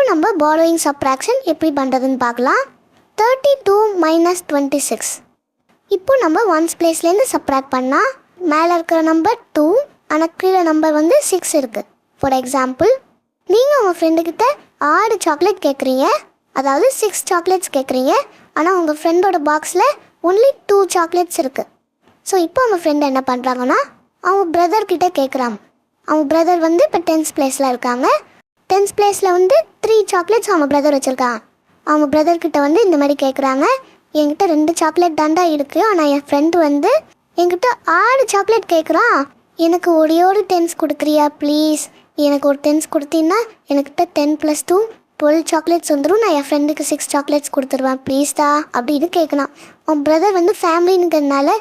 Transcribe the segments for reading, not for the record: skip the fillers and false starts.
நம்ம borrowing subtraction எப்படி பண்ணுறதுன்னு பார்க்கலாம். 32 minus 26. இப்போ நம்ம ஒன்ஸ் பிளேஸ்லேருந்து சப்ராக்ட் பண்ணால் மேலே இருக்கிற நம்பர் 2 ஆனால் கீழே நம்பர் வந்து 6 இருக்குது. ஃபார் எக்ஸாம்பிள், நீங்கள் உங்கள் ஃப்ரெண்டுக்கிட்ட 6 சாக்லேட் கேட்குறீங்க, அதாவது 6 சாக்லேட்ஸ் கேட்குறீங்க. ஆனால் உங்கள் ஃப்ரெண்டோட பாக்ஸில் ஒன்லி 2 சாக்லேட்ஸ் இருக்குது. ஸோ இப்போ அவங்க ஃப்ரெண்டு என்ன பண்ணுறாங்கன்னா அவங்க பிரதர்கிட்ட கேட்குறாங்க. அவங்க பிரதர் வந்து இப்போ 10th பிளேஸில் இருக்காங்க. 10th பிளேஸில் வந்து 3 சாக்லேட்ஸ் அவங்க பிரதர் வச்சுருக்காங்க. அவங்க பிரதர்கிட்ட வந்து இந்த மாதிரி கேட்குறாங்க, என்கிட்ட 2 சாக்லேட் தாண்டா இருக்குது, ஆனால் என் ஃப்ரெண்டு வந்து என்கிட்ட 6 சாக்லேட் கேட்குறான், எனக்கு ஒரு 10s கொடுக்குறியா ப்ளீஸ்? எனக்கு ஒரு 10s கொடுத்தீங்கன்னா என்கிட்ட 10 + 2 12 சாக்லேட்ஸ் வந்துடும், நான் என் ஃப்ரெண்டுக்கு 6 சாக்லேட்ஸ் கொடுத்துருவேன் ப்ளீஸ்டா அப்படின்னு கேட்கலாம். அவன் பிரதர் வந்து ஃபேமிலிங்கிறதுனால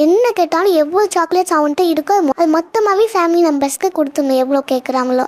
என்ன கேட்டாலும் எவ்வளோ சாக்லேட்ஸ் அவன்கிட்ட இருக்கோ அது மொத்தமாகவே ஃபேமிலி மெம்பர்ஸ்க்கு கொடுத்துடணும் எவ்வளோ கேட்குறாங்களோ.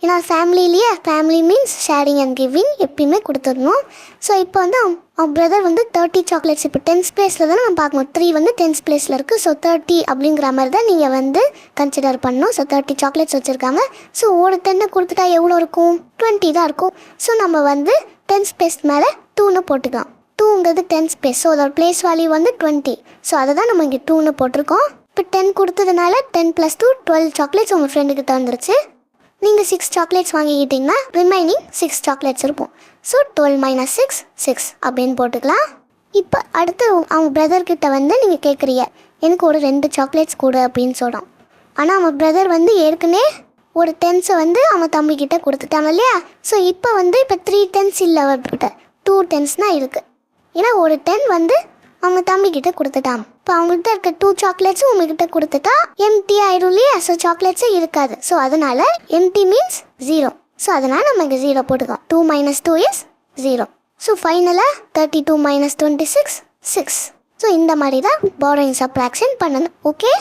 ஏன்னா ஃபேமிலியிலேயே family means sharing and giving எப்பயுமே கொடுத்துடணும். ஸோ இப்போ வந்து அவன் பிரதர் வந்து 30 சாக்லேட்ஸ், இப்போ 10th பிளேஸில் தான் நம்ம பார்க்கணும். 3 வந்து 10th பிளேஸில் இருக்குது. ஸோ 30 அப்படிங்கிற மாதிரி தான் நீங்கள் வந்து கன்சிடர் பண்ணணும். ஸோ 30 சாக்லேட்ஸ் வச்சுருக்காங்க. ஸோ ஒரு 10 கொடுத்துட்டா எவ்வளோ இருக்கும்? 20 தான் இருக்கும். ஸோ நம்ம வந்து 10th பிளேஸ் மேலே 2ன்னு போட்டுக்கலாம். 2ங்கிறது 10th பிளேஸ். ஸோ அதோட பிளேஸ் வேல்யூ வந்து 20. ஸோ அதை தான் நம்ம இங்கே 2ன்னு போட்டிருக்கோம். இப்போ 10 கொடுத்ததுனால 10 + 2 12 சாக்லேட்ஸ் உங்கள் ஃப்ரெண்டுக்கிட்ட வந்துருச்சு. நீங்கள் 6 சாக்லேட்ஸ் வாங்கிக்கிட்டிங்கன்னா ரிமைனிங் 6 சாக்லேட்ஸ் இருக்கும். ஸோ 12 - 6 6 அப்படின்னு போட்டுக்கலாம். இப்போ அடுத்து அவங்க பிரதர்கிட்ட வந்து நீங்கள் கேட்குறீங்க, எனக்கு ஒரு 2 சாக்லேட்ஸ் கொடு அப்படின்னு சொல்கிறோம். ஆனால் அவங்க பிரதர் வந்து ஏற்கனவே ஒரு 10s வந்து அவங்க தம்பிக்கிட்ட கொடுத்துட்டாங்க இல்லையா? ஸோ இப்போ வந்து இப்போ 3 10s இல்லை, அவர்கிட்ட 2 10s தான் இருக்குது. ஏன்னா ஒரு 10 வந்து அவங்க தம்பிக்கிட்ட கொடுத்துட்டான். இப்போ அவங்கள்ட்ட இருக்க 2 சாக்லேட்ஸும் உங்ககிட்ட கொடுத்துட்டா எம்டி ஆயிடும் இல்லையா? ஸோ சாக்லேட்ஸே இருக்காது. ஸோ அதனால் எம்டி மீன்ஸ் 0. ஸோ அதனால் நம்ம இங்கே 0 போட்டுக்கோம். 2 - 2 is 0. ஸோ ஃபைனலாக 32 - 26 6. ஸோ இந்த மாதிரி தான் borrowing subtraction பண்ணணும். ஓகே.